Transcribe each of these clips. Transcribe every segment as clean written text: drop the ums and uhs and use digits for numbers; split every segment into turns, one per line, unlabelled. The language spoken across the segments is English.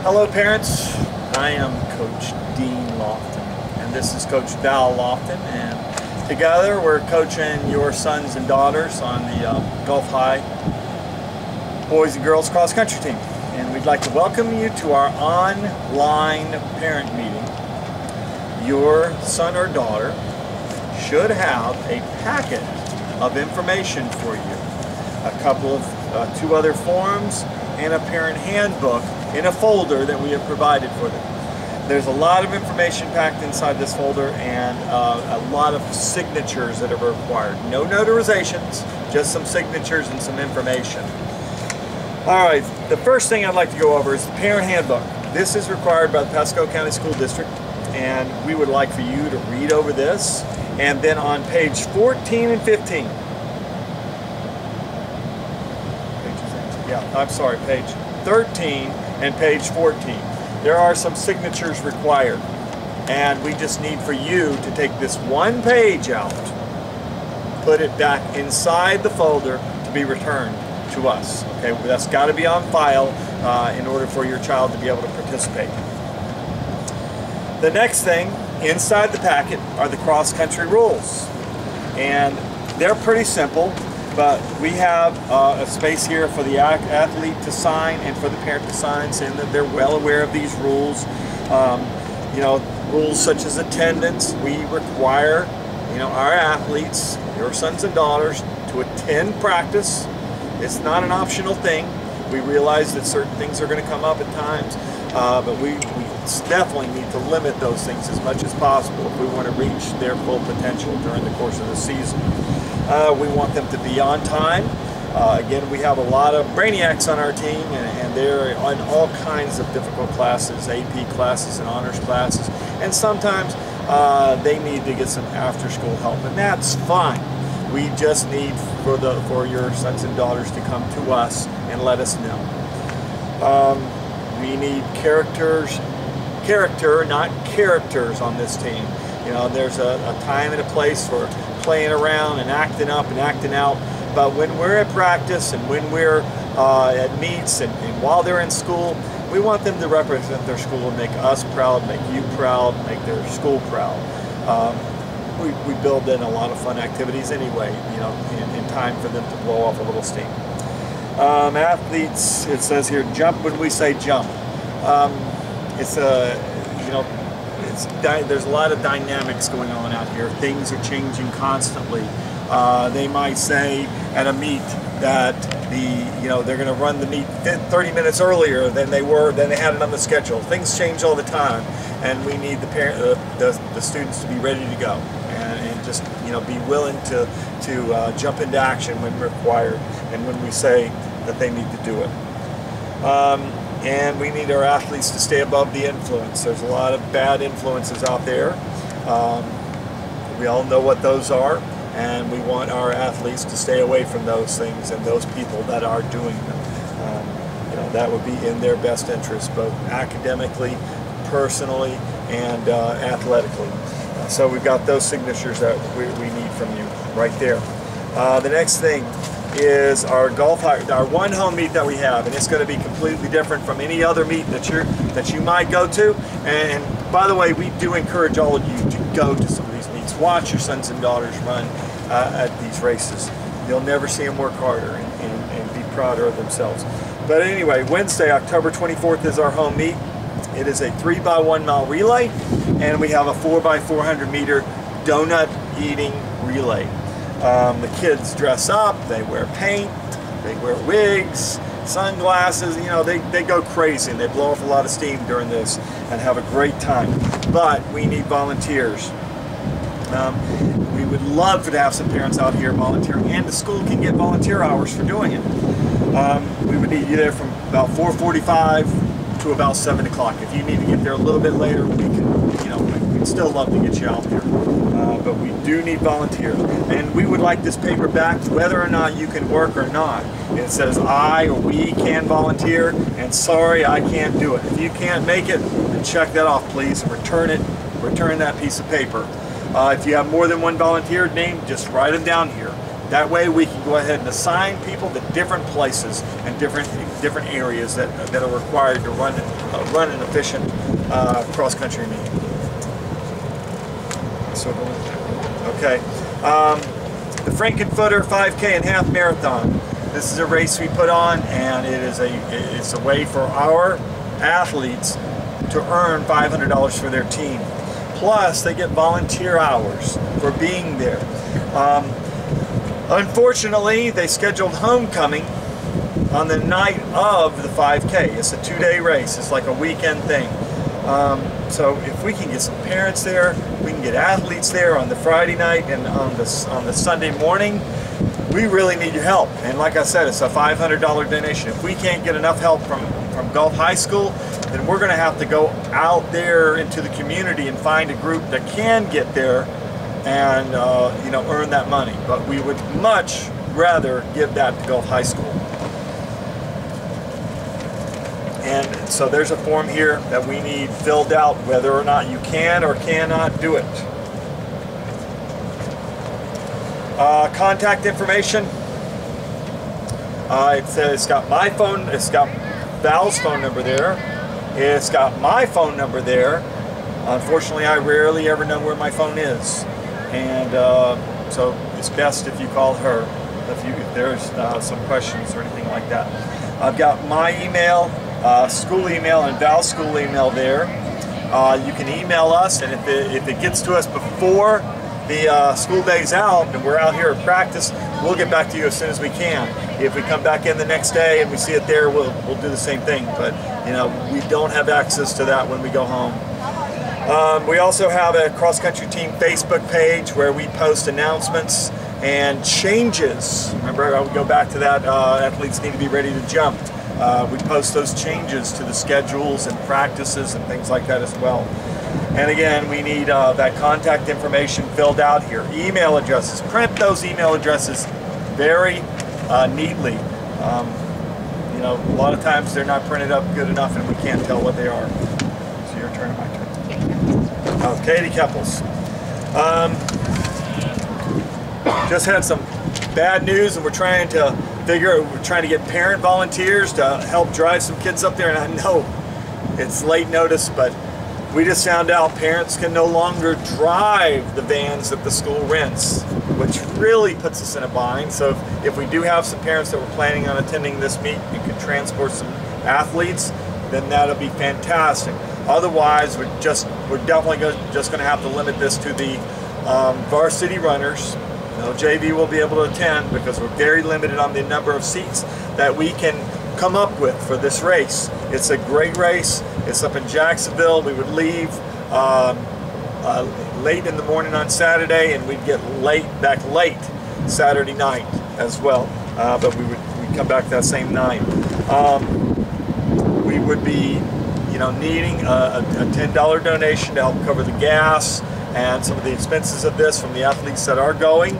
Hello parents, I am Coach Dean Lofton and this is Coach Val Lofton, and together we're coaching your sons and daughters on the Gulf High boys and girls cross country team, and we'd like to welcome you to our online parent meeting. Your son or daughter should have a packet of information for you, a couple of two other forms and a parent handbook in a folder that we have provided for them. There's a lot of information packed inside this folder and a lot of signatures that are required. No notarizations, just some signatures and some information. Alright, the first thing I'd like to go over is the parent handbook. This is required by the Pasco County School District, and we would like for you to read over this. And then on page 14 and 15, page 13 and page 14, there are some signatures required, and we just need for you to take this one page out, put it back inside the folder to be returned to us. Okay, that's got to be on file in order for your child to be able to participate. The next thing inside the packet are the cross-country rules, and they're pretty simple. But we have a space here for the athlete to sign and for the parent to sign, saying that they're well aware of these rules. You know, rules such as attendance. We require, our athletes, your sons and daughters, to attend practice. It's not an optional thing. We realize that certain things are going to come up at times, but we definitely need to limit those things as much as possible if we want to reach their full potential during the course of the season. We want them to be on time. Again, we have a lot of brainiacs on our team, and they're on all kinds of difficult classes, AP classes and honors classes, and sometimes they need to get some after-school help, and that's fine. We just need for your sons and daughters to come to us and let us know. We need character, not characters on this team. There's a time and a place for playing around and acting up and acting out, but when we're at practice and when we're at meets and while they're in school, we want them to represent their school and make us proud, make you proud, make their school proud. We build in a lot of fun activities anyway, in time for them to blow off a little steam. Athletes, it says here, jump when we say jump. There's a lot of dynamics going on out here. Things are changing constantly. They might say at a meet that they're going to run the meet 30 minutes earlier than they had it on the schedule. Things change all the time, and we need the students to be ready to go and just be willing to jump into action when required and when we say that they need to do it. And we need our athletes to stay above the influence. There's a lot of bad influences out there. We all know what those are, and we want our athletes to stay away from those things and those people that are doing them. That would be in their best interest, both academically, personally, and athletically. So we've got those signatures that we need from you right there. The next thing is our our one home meet that we have, and it's going to be completely different from any other meet that you might go to. And by the way, we do encourage all of you to go to some of these meets. Watch your sons and daughters run at these races. You'll never see them work harder and be prouder of themselves. But anyway, Wednesday, October 24th is our home meet. It is a 3x1 mile relay, and we have a 4x400 meter donut eating relay. The kids dress up, they wear paint, they wear wigs, sunglasses, they go crazy and they blow off a lot of steam during this and have a great time. But we need volunteers. We would love to have some parents out here volunteering, and the school can get volunteer hours for doing it. We would need you there from about 4:45 to about 7 o'clock. If you need to get there a little bit later, we can, we'd still love to get you out there. But we do need volunteers, and we would like this paper back whether or not you can work or not. It says I or we can volunteer, and sorry, I can't do it. If you can't make it, then check that off, please, and return that piece of paper. If you have more than one volunteer name, just write them down here. That way we can go ahead and assign people to different places and different areas that are required to run an efficient cross-country meet. So, okay. The Frankenfurter 5K and half marathon. This is a race we put on, and it's a way for our athletes to earn $500 for their team. Plus, they get volunteer hours for being there. Unfortunately, they scheduled homecoming on the night of the 5K. It's a 2-day race. It's like a weekend thing. So if we can get some parents there, we can get athletes there on the Friday night and on the Sunday morning, we really need your help. And like I said, it's a $500 donation. If we can't get enough help from Gulf High School, then we're going to have to go out there into the community and find a group that can get there and you know, earn that money. But we would much rather give that to Gulf High School. And so there's a form here that we need filled out whether or not you can or cannot do it. Contact information. It's got my phone, it's got Val's phone number there. It's got my phone number there. Unfortunately, I rarely ever know where my phone is. And so it's best if you call her if there's some questions or anything like that. I've got my email, school email, and Val's school email there. You can email us, and if it gets to us before the school day's out and we're out here at practice, we'll get back to you as soon as we can. If we come back in the next day and we see it there, we'll do the same thing. But you know, we don't have access to that when we go home. We also have a cross-country team Facebook page where we post announcements and changes. Remember, I would go back to that. Athletes need to be ready to jump. We post those changes to the schedules and practices and things like that as well. And again, we need that contact information filled out here. Email addresses. Print those email addresses very neatly. You know, a lot of times they're not printed up good enough and we can't tell what they are. So your turn or my turn? Oh, Katie Keppels. Just had some bad news, and we're trying to get parent volunteers to help drive some kids up there. And I know it's late notice, but we just found out parents can no longer drive the vans that the school rents, which really puts us in a bind. So if we do have some parents that were planning on attending this meet and could transport some athletes, then that'll be fantastic. Otherwise, we're definitely just going to have to limit this to the varsity runners. No JV will be able to attend because we're very limited on the number of seats that we can come up with for this race. It's a great race. It's up in Jacksonville. We would leave late in the morning on Saturday, and we'd get back late Saturday night as well. But we'd come back that same night. We would be, you know, needing a $10 donation to help cover the gas and some of the expenses of this from the athletes that are going.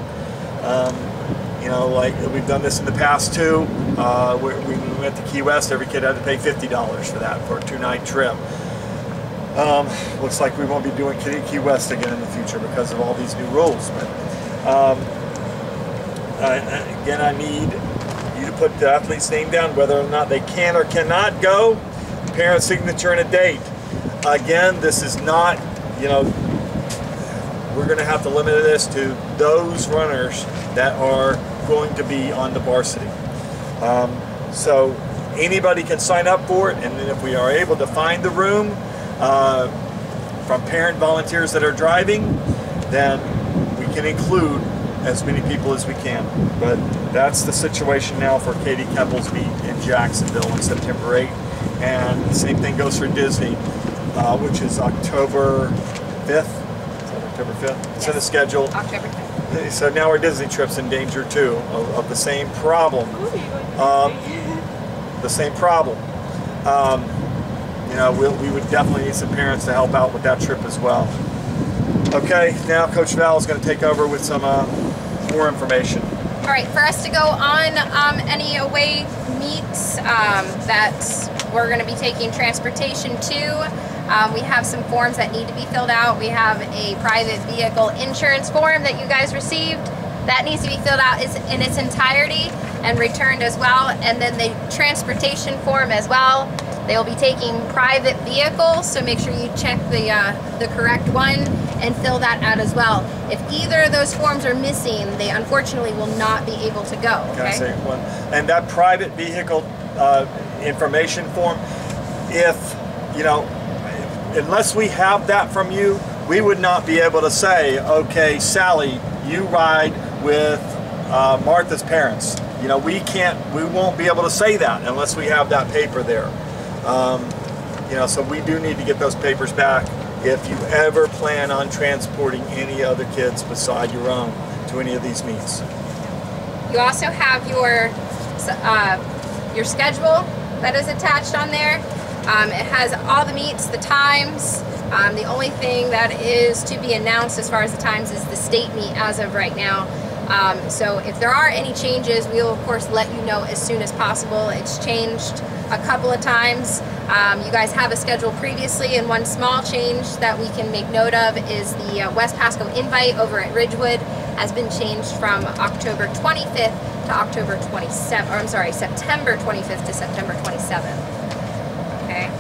You know, like we've done this in the past too. When we went to Key West, every kid had to pay $50 for that for a 2-night trip. Looks like we won't be doing Key West again in the future because of all these new rules. But again, I need you to put the athlete's name down, whether or not they can or cannot go, parent signature, and a date. Again, this is not, you know, we're going to have to limit this to those runners that are going to be on the varsity. So anybody can sign up for it, and then if we are able to find the room from parent volunteers that are driving, then we can include as many people as we can. But that's the situation now for Katie Keppels meet in Jacksonville on September 8th. And the same thing goes for Disney, which is October 5th. October 5th. It's in the schedule.
October 5th.
So now our Disney trip's in danger too of the same problem. The same problem. You know, we would definitely need some parents to help out with that trip as well. Okay, now Coach Val is going to take over with some more information.
All right, for us to go on any away meets that we're going to be taking transportation to, we have some forms that need to be filled out. We have a private vehicle insurance form that you guys received. That needs to be filled out in its entirety and returned as well. And then the transportation form as well. They will be taking private vehicles, so make sure you check the correct one and fill that out as well. If either of those forms are missing, they unfortunately will not be able to go. Okay?
Can I say one? And that private vehicle information form, if, you know, unless we have that from you, we would not be able to say, okay, Sally, you ride with Martha's parents. You know, we won't be able to say that unless we have that paper there. You know, so we do need to get those papers back if you ever plan on transporting any other kids beside your own to any of these meets.
You also have your schedule that is attached on there. It has all the meets, the times. The only thing that is to be announced as far as the times is the state meet as of right now. So if there are any changes, we will of course let you know as soon as possible. It's changed a couple of times. You guys have a schedule previously, and one small change that we can make note of is the West Pasco invite over at Ridgewood has been changed from October 25th to October 27th, or I'm sorry, September 25th to September 27th. Okay.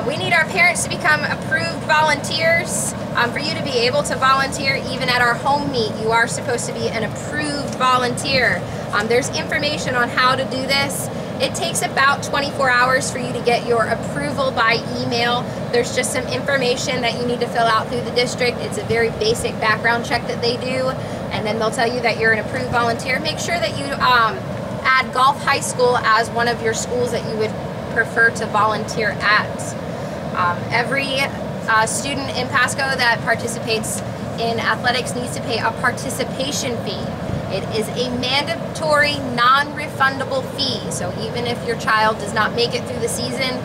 We need our parents to become approved volunteers. For you to be able to volunteer even at our home meet, you are supposed to be an approved volunteer. There's information on how to do this. It takes about 24 hours for you to get your approval by email. There's just some information that you need to fill out through the district. It's a very basic background check that they do, and then they'll tell you that you're an approved volunteer. Make sure that you add Gulf High School as one of your schools that you would prefer to volunteer at. Every student in Pasco that participates in athletics needs to pay a participation fee. It is a mandatory, non-refundable fee. So even if your child does not make it through the season,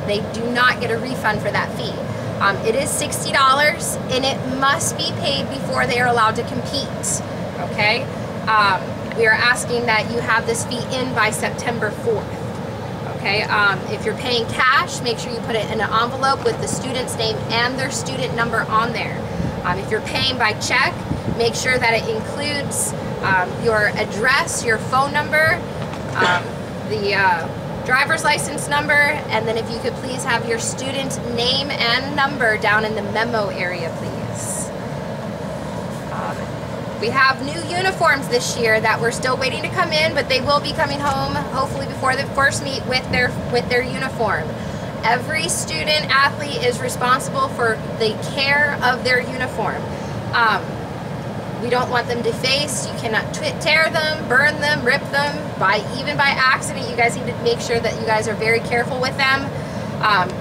they do not get a refund for that fee. It is $60, and it must be paid before they are allowed to compete. Okay? We are asking that you have this fee in by September 4th. Okay, if you're paying cash, make sure you put it in an envelope with the student's name and their student number on there. If you're paying by check, make sure that it includes your address, your phone number, the driver's license number, and then if you could please have your student name and number down in the memo area, please. We have new uniforms this year that we're still waiting to come in, but they will be coming home hopefully before the first meet with their uniform. Every student athlete is responsible for the care of their uniform. We don't want them defaced. You cannot tear them, burn them, rip them, even by accident. You guys need to make sure that you guys are very careful with them.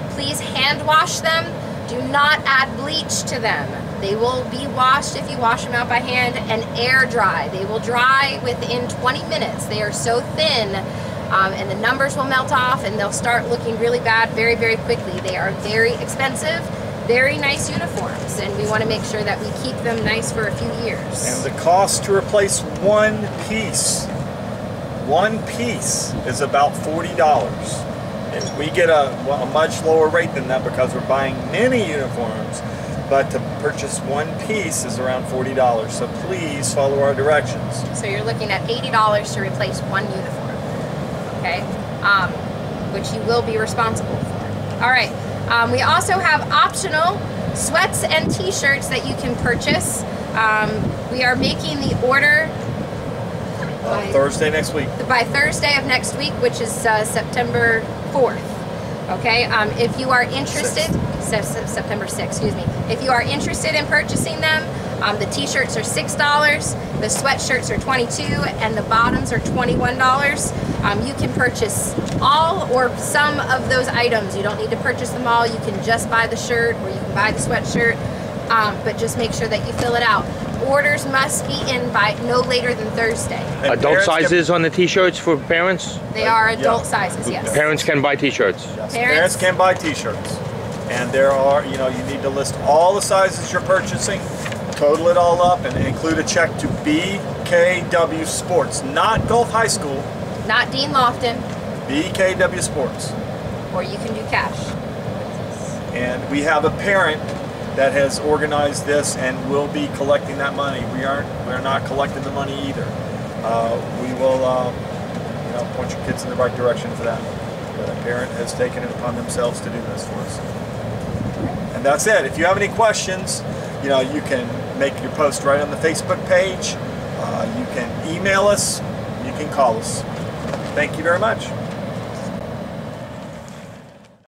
Please hand wash them. Do not add bleach to them. They will be washed if you wash them out by hand and air dry. They will dry within 20 minutes. They are so thin, and the numbers will melt off and they'll start looking really bad very, very quickly. They are very expensive, very nice uniforms, and we want to make sure that we keep them nice for a few years.
And the cost to replace one piece is about $40. And we get a much lower rate than that because we're buying many uniforms. But to purchase one piece is around $40. So please follow our directions.
So you're looking at $80 to replace one uniform, okay? Which you will be responsible for. All right, we also have optional sweats and t-shirts that you can purchase. We are making the order
Thursday next week.
By Thursday of next week, which is September 4th. Okay, if you are interested, September 6th, excuse me. If you are interested in purchasing them, the t-shirts are $6, the sweatshirts are $22, and the bottoms are $21. You can purchase all or some of those items. You don't need to purchase them all. You can just buy the shirt or you can buy the sweatshirt, but just make sure that you fill it out. Orders must be in by no later than Thursday.
And
adult sizes on the t-shirts for parents?
They are adult sizes, yes.
Parents can buy t-shirts?
Yes, parents can buy t-shirts. And there are, you need to list all the sizes you're purchasing, total it all up, and include a check to BKW Sports, not Gulf High School.
Not Dean Lofton.
BKW Sports.
Or you can do cash.
And we have a parent that has organized this and will be collecting that money. We're not collecting the money either. We will point your kids in the right direction for that. But a parent has taken it upon themselves to do this for us. And that's it. If you have any questions, you can make your post right on the Facebook page. You can email us. You can call us. Thank you very much.